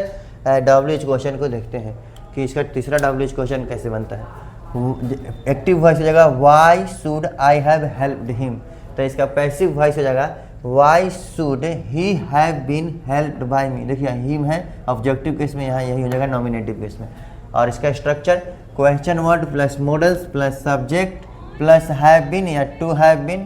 WH question को देखते हैं कि इसका तीसरा WH क्वेश्चन कैसे बनता है। एक्टिव वॉइस हो जाएगा why should I have helped him, तो इसका पैसिव वॉइस हो जाएगा why should he have been helped by me. देखिए हिम है ऑब्जेक्टिव केस में, यहाँ यही हो जाएगा नॉमिनेटिव केस में। और इसका structure question word plus modals plus subject plus have been या to have been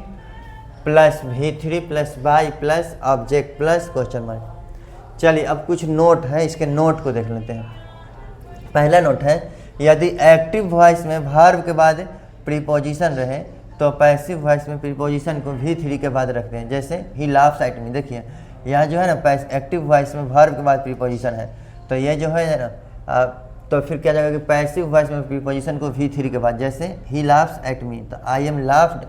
plus V3 plus by plus object plus question mark. चलिए अब कुछ नोट है, इसके नोट को देख लेते हैं। पहला नोट है यदि एक्टिव वॉइस में वर्ब के बाद प्रीपोजिशन रहे तो पैसिव वॉइस में प्रीपोजिशन को V3 के बाद रखते हैं। जैसे ही लाफ्स एट मी, देखिए यहाँ जो है ना एक्टिव वॉइस में वर्ब के बाद प्रीपोजिशन है, तो ये जो है ना तो फिर क्या जाएगा कि पैसिव वॉइस में प्रीपोजिशन को V3 के बाद, जैसे ही लाफ्स एट मी तो I am laughed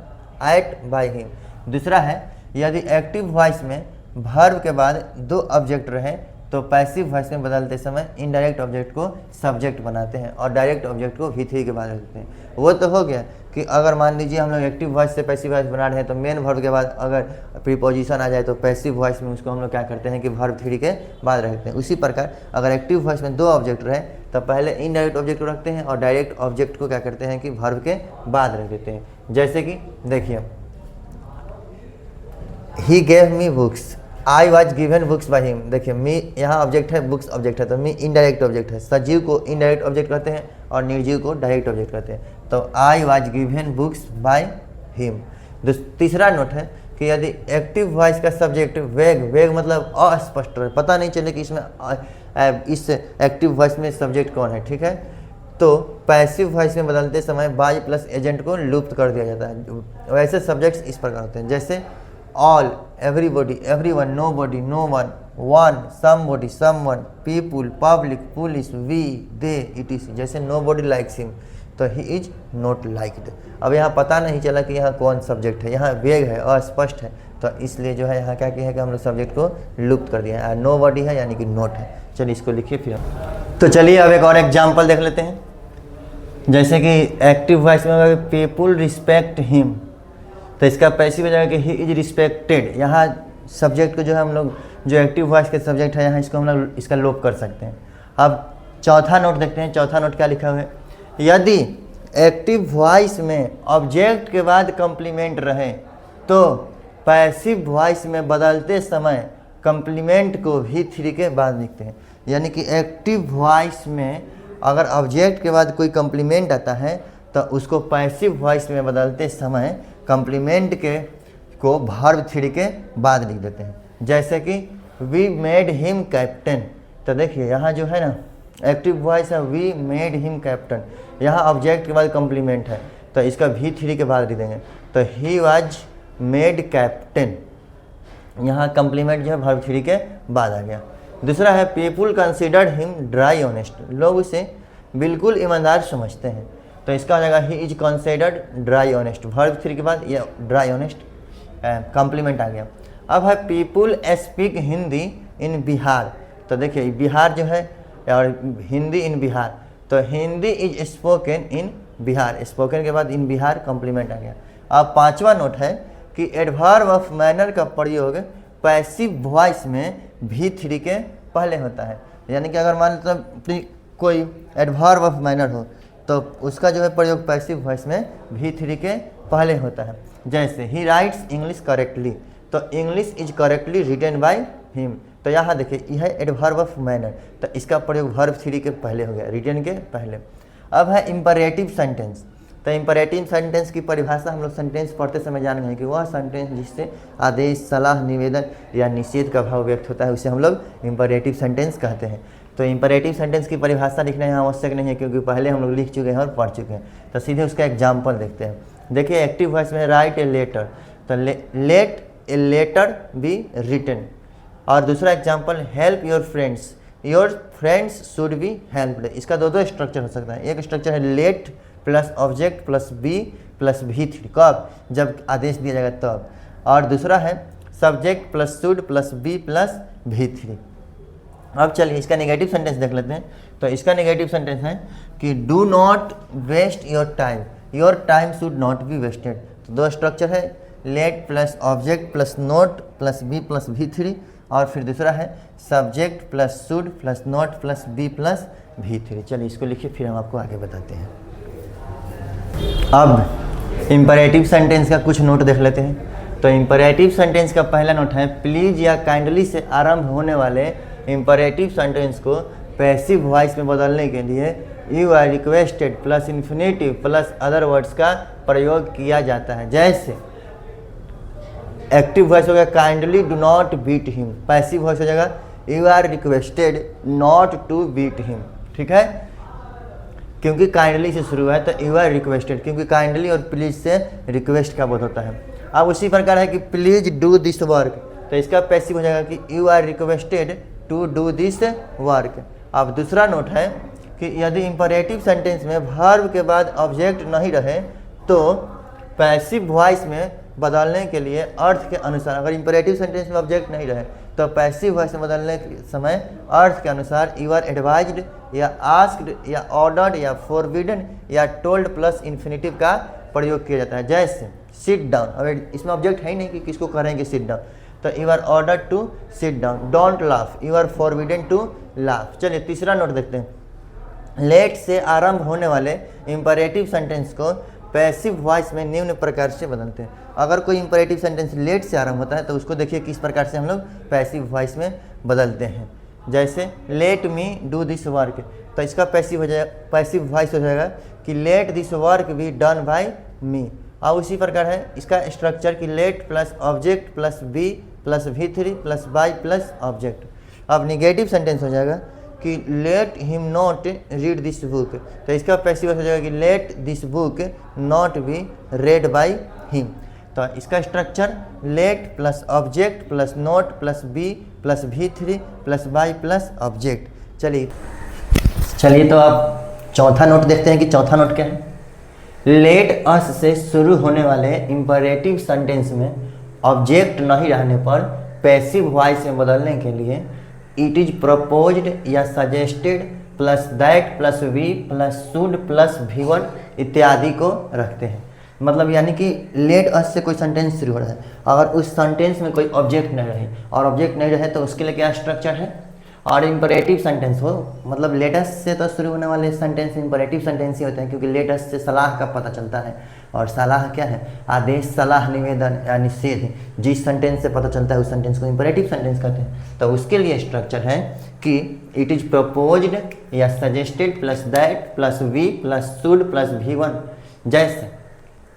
eight by him. दूसरा है यदि एक्टिव वॉइस में वर्ब के बाद दो ऑब्जेक्ट रहे तो पैसिव वॉइस में बदलते समय इनडायरेक्ट ऑब्जेक्ट को सब्जेक्ट बनाते हैं और डायरेक्ट ऑब्जेक्ट को V3 के बाद रखते हैं। वो तो हो गया कि अगर मान लीजिए हम लोग एक्टिव वॉइस से पैसिव वॉइस बना रहे हैं तो मेन वर्ब के बाद अगर प्रीपोजिशन आ जाए तो पैसिव वॉइस में उसको हम लोग क्या करते हैं कि वर्ब 3 के बाद रखते हैं। उसी प्रकार अगर एक्टिव वॉइस में दो ऑब्जेक्ट रहे तो पहले इनडायरेक्ट ऑब्जेक्ट को रखते हैं और डायरेक्ट ऑब्जेक्ट को क्या करते हैं कि वर्ब के बाद रख देते हैं। जैसे कि देखिए he gave me books, I was given books by him. देखिए मी यहाँ ऑब्जेक्ट है, बुक्स ऑब्जेक्ट है, तो मी इनडायरेक्ट ऑब्जेक्ट है। सजीव को इनडायरेक्ट ऑब्जेक्ट कहते हैं और निर्जीव को डायरेक्ट ऑब्जेक्ट कहते हैं। तो I was given books by him. तीसरा नोट है कि यदि एक्टिव वॉइस का सब्जेक्ट वेग, वेग मतलब अस्पष्ट रहे, पता नहीं चले कि इसमें इस एक्टिव वॉइस में सब्जेक्ट कौन है, ठीक है, तो पैसिव वॉइस में बदलते समय बाय प्लस एजेंट को लुप्त कर दिया जाता है। वैसे सब्जेक्ट्स इस प्रकार होते हैं जैसे all, everybody, everyone, nobody, no one, one, somebody, someone, people, public, police, we, they, etc. जैसे nobody likes him तो he is not liked। अब यहाँ पता नहीं चला कि यहाँ कौन सब्जेक्ट है, यहाँ वेग है, अस्पष्ट है, तो इसलिए जो है यहाँ क्या किया है कि हम लोग सब्जेक्ट को लुप्त कर दिया है। नोबडी है यानी कि नोट है। चलिए इसको लिखिए फिर हम। तो चलिए अब एक और एग्जाम्पल देख लेते हैं। जैसे कि एक्टिव वॉइस में होगा पीपुल रिस्पेक्ट हिम, तो इसका पैसिव हो जाएगा कि ही इज रिस्पेक्टेड। यहाँ सब्जेक्ट को जो है हम लोग जो एक्टिव वॉइस के सब्जेक्ट है यहाँ इसको हम लोग इसका लोप कर सकते हैं। अब चौथा नोट देखते हैं। चौथा नोट क्या लिखा हुआ है, यदि एक्टिव वॉइस में ऑब्जेक्ट के बाद कम्प्लीमेंट रहे तो पैसिव वॉइस में बदलते समय कम्प्लीमेंट को V3 के बाद लिखते हैं। यानी कि एक्टिव वॉइस में अगर ऑब्जेक्ट के बाद कोई कम्प्लीमेंट आता है तो उसको पैसिव वॉइस में बदलते समय कम्प्लीमेंट के को वर्ब 3 के बाद लिख देते हैं। जैसे कि वी मेड हिम कैप्टन, तो देखिए यहाँ जो है ना एक्टिव वॉइस है वी मेड हिम कैप्टन, यहाँ ऑब्जेक्ट के बाद कम्प्लीमेंट है तो इसका V3 के बाद लिख देंगे। तो ही वाज मेड कैप्टन, यहाँ कम्प्लीमेंट जो है वर्ब 3 के बाद आ गया। दूसरा है people considered him dry honest, लोग उसे बिल्कुल ईमानदार समझते हैं, तो इसका हो जाएगा he is considered dry honest, verb 3 के बाद ये ड्राई ऑनेस्ट कॉम्प्लीमेंट आ गया। अब है पीपुल स्पीक हिंदी इन बिहार, तो देखिए बिहार जो है और हिंदी इन बिहार, तो Hindi is spoken in Bihar, spoken के बाद इन बिहार कॉम्प्लीमेंट आ गया। अब पांचवा नोट है कि एडवर्ब ऑफ मैनर का प्रयोग पैसिव वॉइस में V3 के पहले होता है। यानी कि अगर मान लो कोई एडवर्ब ऑफ मैनर हो तो उसका जो है प्रयोग पैसिव वॉइस में V3 के पहले होता है। जैसे ही राइट्स इंग्लिश करेक्टली, तो English is correctly written by him, तो यहाँ देखिए यह है एडवर्ब ऑफ मैनर, तो इसका प्रयोग वर्ब 3 के पहले हो गया, रिटन के पहले। अब है इम्परेटिव सेंटेंस, तो इंपरेटिव सेंटेंस की परिभाषा हम लोग सेंटेंस पढ़ते समय जान गए कि वह सेंटेंस जिससे आदेश, सलाह, निवेदन या निषेध का भाव व्यक्त होता है उसे हम लोग इंपरेटिव सेंटेंस कहते हैं। तो इंपरेटिव सेंटेंस की परिभाषा लिखना यहाँ आवश्यक नहीं है क्योंकि पहले हम लोग लिख चुके हैं और पढ़ चुके हैं। तो सीधे उसका एग्जाम्पल देखते हैं। देखिए एक्टिव वॉइस में राइट ए लेटर, तो let a letter be written. और दूसरा example help your friends should be helped. इसका दो स्ट्रक्चर हो सकता है। एक स्ट्रक्चर है let plus object plus be plus V3, कब? जब आदेश दिया जाएगा तब। और दूसरा है subject plus should plus be plus V3। अब चलिए इसका नेगेटिव सेंटेंस देख लेते हैं। तो इसका नेगेटिव सेंटेंस है कि do not waste your time should not be wasted. तो दो स्ट्रक्चर है let plus object plus not plus be plus V3, और फिर दूसरा है subject plus should plus not plus be plus V3। चलिए इसको लिखिए फिर हम आपको आगे बताते हैं। अब इंपरेटिव सेंटेंस का कुछ नोट देख लेते हैं। तो इंपरेटिव सेंटेंस का पहला नोट है प्लीज या काइंडली से आरंभ होने वाले इंपरेटिव सेंटेंस को पैसिव वॉइस में बदलने के लिए you are requested plus infinitive plus other words का प्रयोग किया जाता है। जैसे एक्टिव वॉइस हो गया kindly do not beat him, passive voice हो जाएगा you are requested not to beat him. ठीक है, क्योंकि काइंडली से शुरू है तो यू आर रिक्वेस्टेड, क्योंकि काइंडली और प्लीज से रिक्वेस्ट का बोध होता है। अब उसी प्रकार है कि प्लीज डू दिस वर्क, तो इसका पैसिव हो जाएगा कि you are requested to do this work. अब दूसरा नोट है कि यदि इंपरेटिव सेंटेंस में वर्ब के बाद ऑब्जेक्ट नहीं रहे तो पैसिव वॉइस में बदलने के लिए अर्थ के अनुसार, अगर इंपरेटिव सेंटेंस में ऑब्जेक्ट नहीं रहे तो पैसिव वॉइस में बदलने के समय अर्थ के अनुसार यू आर एडवाइज्ड या आस्क्ड या ऑर्डर्ड या फॉरबिडन या टोल्ड प्लस इन्फिनेटिव का प्रयोग किया जाता है। जैसे सिट डाउन, अगर इसमें ऑब्जेक्ट है ही नहीं कि किसको करेंगे सिट डाउन, तो you are ordered to sit down. Don't laugh, you are forbidden to laugh. चलिए तीसरा नोट देखते हैं। लेट से आरंभ होने वाले इंपरेटिव सेंटेंस को पैसिव वॉइस में निम्न प्रकार से बदलते हैं। अगर कोई इंपरेटिव सेंटेंस लेट से आरंभ होता है तो उसको देखिए किस प्रकार से हम लोग पैसिव वॉइस में बदलते हैं। जैसे let me do this work, तो इसका पैसिव वॉइस हो जाएगा कि let this work be done by me. और उसी प्रकार है इसका स्ट्रक्चर कि let plus object plus be plus V3 plus by plus object. अब निगेटिव सेंटेंस हो जाएगा कि let him not read this book, तो इसका पैसिव हो जाएगा कि let this book not be read by him. तो इसका structure late plus object plus not plus be plus V3 plus by plus object. चलिए तो आप चौथा नोट देखते हैं कि चौथा नोट क्या है। लेट अस से शुरू होने वाले इंपरेटिव सेंटेंस में ऑब्जेक्ट नहीं रहने पर पैसिव वॉइस में बदलने के लिए इट इज प्रपोज्ड या suggested plus that plus we plus should plus V1 इत्यादि को रखते हैं। मतलब यानी कि लेट अस से कोई सेंटेंस शुरू हो रहा है, अगर उस सेंटेंस में कोई ऑब्जेक्ट नहीं रहे और ऑब्जेक्ट नहीं रहे तो उसके लिए क्या स्ट्रक्चर है। और इंपरेटिव सेंटेंस हो मतलब लेटस से तो शुरू होने वाले सेंटेंस इंपरेटिव सेंटेंस ही होते हैं, क्योंकि लेटस से सलाह का पता चलता है। और सलाह क्या है? आदेश, सलाह, निवेदन या निषेध। जिस सेंटेंस से पता चलता है उस सेंटेंस को इंपरेटिव सेंटेंस कहते हैं। तो उसके लिए स्ट्रक्चर है कि इट इज प्रपोज्ड या suggested plus that plus we plus should plus V1। जैसे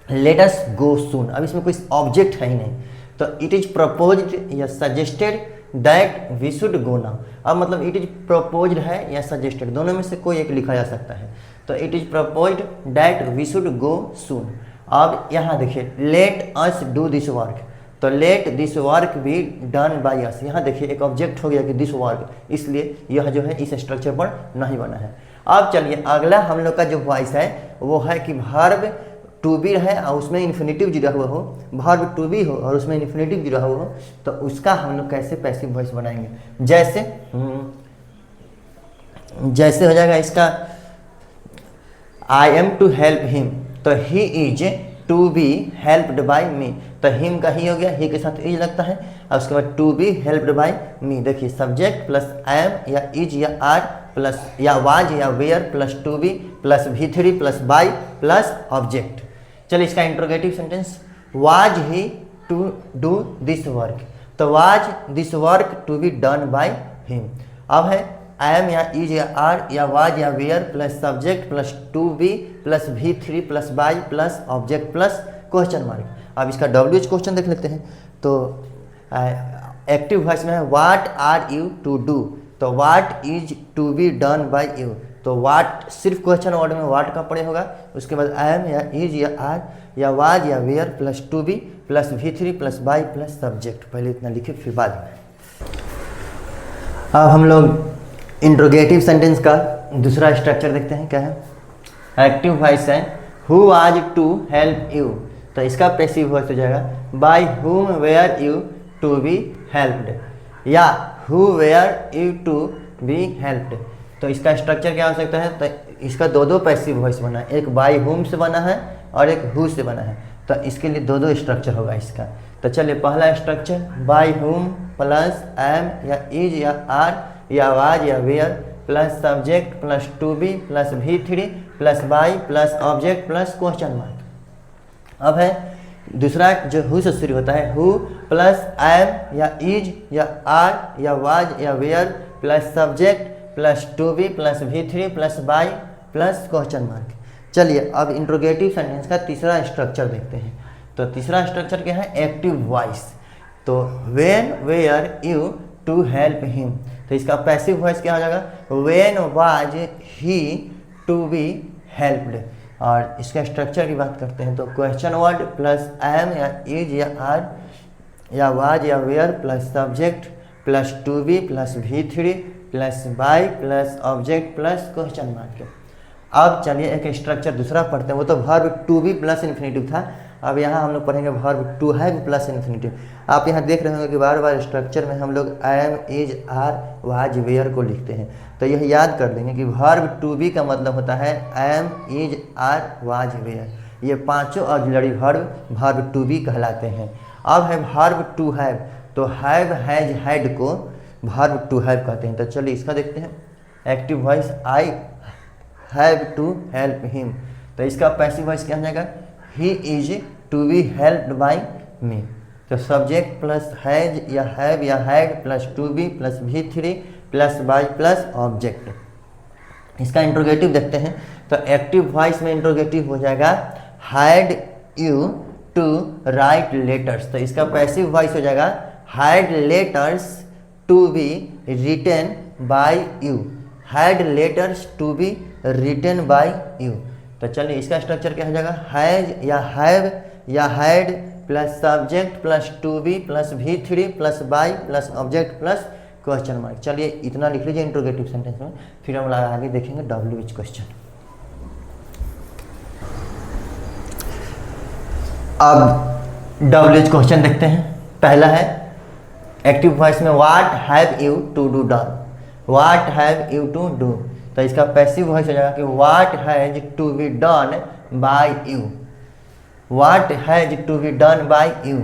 लेट अस गो सून, अब इसमें कोई ऑब्जेक्ट है ही नहीं, तो इट इज प्रपोज्ड या suggested that we should go now. अब मतलब इट इज प्रपोज्ड है या सजेस्टेड, दोनों में से कोई एक लिखा जा सकता है। तो it is proposed that we should go soon. अब यहाँ देखिए let us do this work, तो let this work be done by us. यहाँ देखिए एक ऑब्जेक्ट हो गया कि दिस वर्क, इसलिए यह जो है इस स्ट्रक्चर पर नहीं बना है। अब चलिए अगला हम लोग का जो वॉइस है वो है कि वर्ब टू बी है और उसमें इन्फिनेटिव जुड़ा हुआ हो, वर्ब टू बी हो और उसमें इन्फिनेटिव जुड़ा हुआ हो, तो उसका हम लोग कैसे पैसिव वॉइस बनाएंगे। जैसे हो जाएगा इसका I am to help him, तो he is to be helped by me. तो हिम का ही हो गया, ही के साथ इज लगता है, और उसके बाद to be helped by me. देखिए सब्जेक्ट प्लस एम या इज या आर प्लस या वाज या were plus to be plus V3 plus by plus object. चलिए इसका interrogative sentence, was he to do this work, तो was this work to be done by him. अब है am या is या are या वाज या were plus subject plus to be plus V3 plus by plus object plus question mark. अब इसका WH question देख लेते हैं। तो एक्टिव वॉइस में है what are you to do, तो what is to be done by you, तो व्हाट सिर्फ क्वेश्चन वर्ड में व्हाट का पड़े होगा, उसके बाद एम या इज या आर या वाज या were plus to be plus V3 plus by plus subject. पहले इतना लिखे फिर बाद में। अब हम लोग इंट्रोगेटिव सेंटेंस का दूसरा स्ट्रक्चर देखते हैं। क्या है? एक्टिव वॉइस है who was to help you, तो इसका पैसिव वॉइस हो जाएगा by whom were you to be helped, या who were you to be helped. तो इसका स्ट्रक्चर क्या हो सकता है? तो इसका दो पैसिव वॉइस बना है, एक बाय हुम से बना है और एक हु से बना है, तो इसके लिए दो स्ट्रक्चर होगा इसका। तो चलिए पहला structure by whom plus am या इज या आर या वाज या were plus subject plus to be plus V3 plus by plus object plus question mark. अब है दूसरा जो हु से शुरू होता है, हु प्लस एम या इज या आर या वाज या were plus subject plus to be plus V3 plus by plus question mark. चलिए अब इंट्रोगेटिव सेंटेंस का तीसरा स्ट्रक्चर देखते हैं। तो तीसरा स्ट्रक्चर क्या है? Active voice. तो when were you to help him, तो इसका पैसिव वॉइस क्या हो जाएगा? When was he to be helped. और इसका स्ट्रक्चर की बात करते हैं तो क्वेश्चन वर्ड प्लस एम या इज या आर या वाज या were plus subject plus to be plus V3 plus by plus object plus question mark. अब चलिए एक स्ट्रक्चर दूसरा पढ़ते हैं। वो तो verb to be plus infinitive था, अब यहाँ हम लोग पढ़ेंगे verb to have plus infinitive. आप यहाँ देख रहे होंगे कि बार बार स्ट्रक्चर में हम लोग am is are was were को लिखते हैं, तो यह याद कर लेंगे कि वर्ब टू बी का मतलब होता है am is are was were. ये पांचों ऑक्सिलरी वर्ब टू बी कहलाते हैं। अब है वर्ब टू हैव, तो हैव हैज हैड को वर्ब टू हैव कहते हैं। तो चलिए इसका देखते हैं। Active voice I have to help him, तो इसका पैसिव वॉइस क्या हो जाएगा? He is to be helped by me. तो सब्जेक्ट प्लस हैज या हैव या had plus to be plus V3 plus by plus object. इसका इंट्रोगेटिव देखते हैं। तो एक्टिव वॉइस में इंट्रोगेटिव हो जाएगा had you to write letters, तो इसका पैसिव वॉइस हो जाएगा had letters to be written by you, had letters to be written by you. तो चलिए इसका स्ट्रक्चर क्या हो जाएगा? हैज या हैव या had plus subject plus to be plus V3 plus by plus object plus question mark. चलिए इतना लिख लीजिए इंट्रोगेटिव सेंटेंस में, फिर हम आगे देखेंगे WH क्वेश्चन। अब WH क्वेश्चन देखते हैं। पहला है एक्टिव वॉइस में what have you to do done, what have you to do, तो इसका पैसिव वॉइस हो जाएगा कि what has to be done by you, what has to be done by you.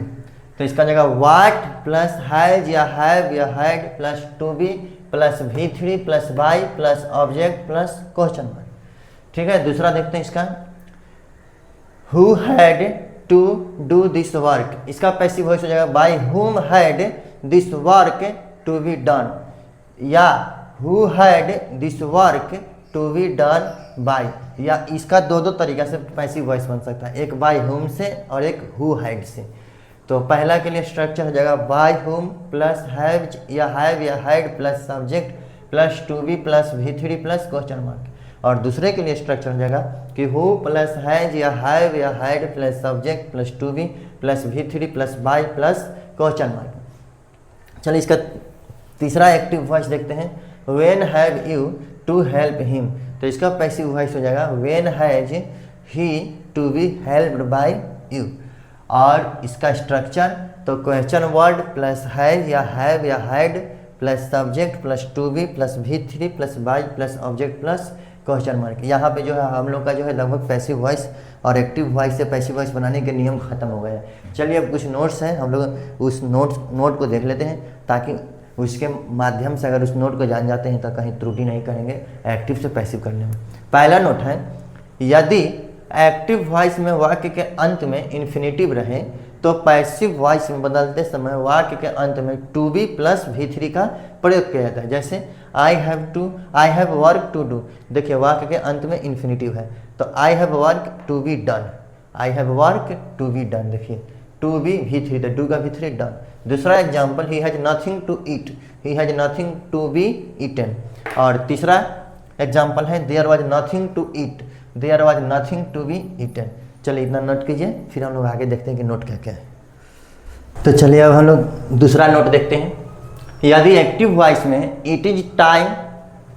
तो इसका जगह व्हाट प्लस हैज या हैव या had plus to be plus V3 plus by plus object plus question mark. ठीक है, दूसरा देखते हैं इसका। Who had to do this work, इसका पैसिव वॉइस हो जाएगा by whom had this work to be done, या who had this work to be done by, या इसका दो तरीका से पैसिव वॉइस बन सकता है, एक बाय हुम से और एक हु हैड से। तो पहला के लिए स्ट्रक्चर हो जाएगा बाय हुम प्लस हैव या had plus subject plus to be plus V3 plus question mark, और दूसरे के लिए स्ट्रक्चर हो जाएगा कि हु प्लस हैज या had plus subject plus to be plus V3 plus by plus question mark. चलिए इसका तीसरा एक्टिव वॉइस देखते हैं। When have you to help him, तो इसका पैसिव वॉइस हो जाएगा when has he to be helped by you, और इसका स्ट्रक्चर तो क्वेश्चन वर्ड प्लस हैज या had plus subject plus to be plus V3 plus by plus object plus question mark. यहाँ पे जो है हम लोग का जो है लगभग पैसिव वॉइस और एक्टिव वॉइस से पैसिव वॉइस बनाने के नियम खत्म हो गए हैं। चलिए अब कुछ नोट्स हैं, हम लोग उस नोट को देख लेते हैं, ताकि उसके माध्यम से अगर उस नोट को जान जाते हैं तो कहीं त्रुटि नहीं करेंगे एक्टिव से पैसिव करने में। पहला नोट है, यदि एक्टिव वॉइस में वाक्य के अंत में इन्फिनेटिव रहे तो पैसिव वॉइस में बदलते समय वाक्य के अंत में टू बी प्लस V3 का प्रयोग किया जाता है। जैसे I have work to do, देखिए वाक्य के अंत में इन्फिनेटिव है, तो I have work to be done, I have work to be done, देखिए टू बी V3, तो डू का V3 डन। दूसरा example, he has nothing to eat, he has nothing to be eaten. और तीसरा example है there was nothing to eat, there was nothing to be eaten. चलिए इतना note कीजिए, फिर हम लोग आगे देखते हैं कि नोट क्या क्या है। तो चलिए अब हम लोग दूसरा नोट देखते हैं। यदि एक्टिव वॉइस में it is time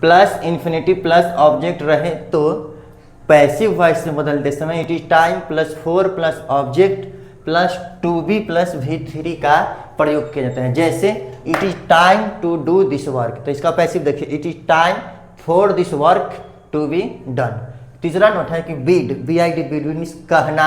plus infinitive plus object रहे तो पैसिव वॉइस में बदलते समय it is time plus 4 plus object plus to be plus V3 का प्रयोग किया जाता है। जैसे it is time to do this work, तो इसका पैसिव देखिए, it is time for this work to be done. तीसरा नोट है कि बीड, BID, बीड मीन्स कहना,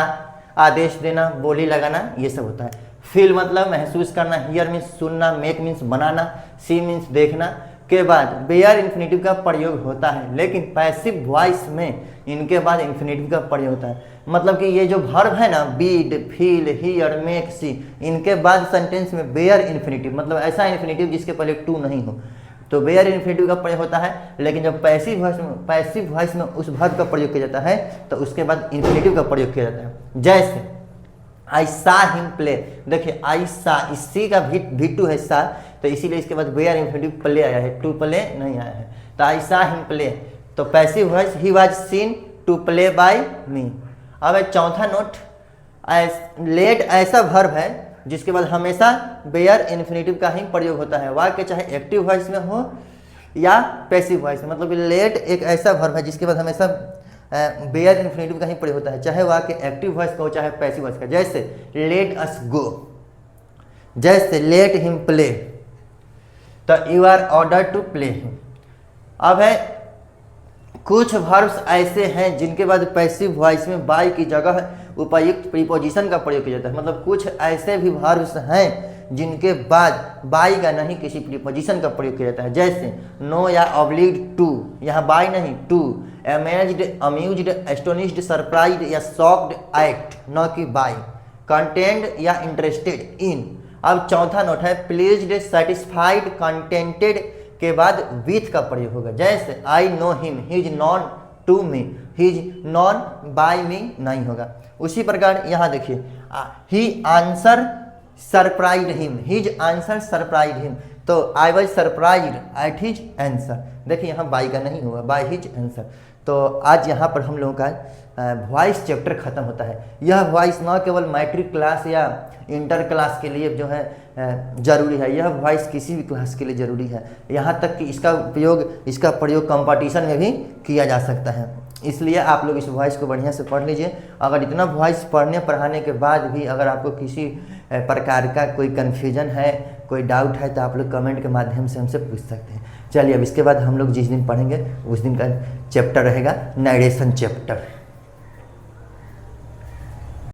आदेश देना, बोली लगाना, ये सब होता है। फील मतलब महसूस करना, हियर मीन्स सुनना, मेक मीन्स बनाना, सी मीन्स देखना के बाद बेयर इन्फिनेटिव का प्रयोग होता है। लेकिन पैसिव वॉइस में इनके बाद इन्फिनेटिव का प्रयोग होता है। मतलब कि ये जो वर्ब है ना, बीड, फील, हियर, मेक, सी, इनके बाद सेंटेंस में बेयर इन्फिनेटिव, मतलब ऐसा इन्फिनेटिव जिसके पहले टू नहीं हो, तो बेयर इन्फिनेटिव का प्रयोग होता है। लेकिन जब पैसिव वॉइस में उस वर्ब का प्रयोग किया जाता है तो उसके बाद इन्फिनेटिव का प्रयोग किया जाता है। जैसे आई सा हिम प्ले, देखिए आई सा, इस सी का V2 है सा, तो इसीलिए इसके बाद बेयर इन्फिनेटिव प्ले आया है, टू प्ले नहीं आया है। तो आई सा हिम प्ले, तो passive voice he was seen to play by me. अब चौथा नोट, लेट ऐसा वर्ब है जिसके बाद हमेशा बेयर इन्फिनेटिव का ही प्रयोग होता है। वाक्य चाहे एक्टिव वॉइस में हो या पैसिव वॉइस में, मतलब लेट एक ऐसा वर्ब है जिसके बाद हमेशा बेयर इन्फिनेटिव का ही प्रयोग होता है, चाहे वाक्य एक्टिव वॉइस का हो चाहे पैसिव वॉइस का। जैसे लेट अस गो, जैसे लेट हिम प्ले, तो you are order to play him. अब है कुछ वर्ब्स ऐसे हैं जिनके बाद पैसिव वॉइस में बाय की जगह उपयुक्त प्रीपोजिशन का प्रयोग किया जाता है। मतलब कुछ ऐसे भी वर्ब्स हैं जिनके बाद बाय का नहीं किसी प्रीपोजिशन का प्रयोग किया जाता है। जैसे नो या ऑब्लिग टू, यहाँ बाय नहीं to. Amazed, amused, astonished, surprised या शॉक्ड एट, न कि बाय। कंटेंट या इंटरेस्टेड इन। अब चौथा नोट है प्लीज्ड, सेटिस्फाइड, कंटेंटेड के बाद विथ का प्रयोग होगा। जैसे I know him, he is known to me, he is known by me नहीं होगा। उसी प्रकार यहाँ देखिए, he answer surprised him, his answer surprised him, तो I was surprised at his answer. देखिए यहाँ बाय का नहीं होगा, बाय हिज आंसर। तो आज यहाँ पर हम लोगों का वॉइस चैप्टर खत्म होता है। यह वॉइस न केवल मैट्रिक क्लास या इंटर क्लास के लिए जो है ज़रूरी है, यह वॉइस किसी भी क्लास के लिए ज़रूरी है। यहाँ तक कि इसका प्रयोग कंपटीशन में भी किया जा सकता है। इसलिए आप लोग इस वॉइस को बढ़िया से पढ़ लीजिए। अगर इतना वॉइस पढ़ाने के बाद भी अगर आपको किसी प्रकार का कोई कन्फ्यूजन है, कोई डाउट है, तो आप लोग कमेंट के माध्यम से हमसे पूछ सकते हैं। चलिए अब इसके बाद हम लोग जिस दिन पढ़ेंगे उस दिन का चैप्टर रहेगा नरेशन चैप्टर।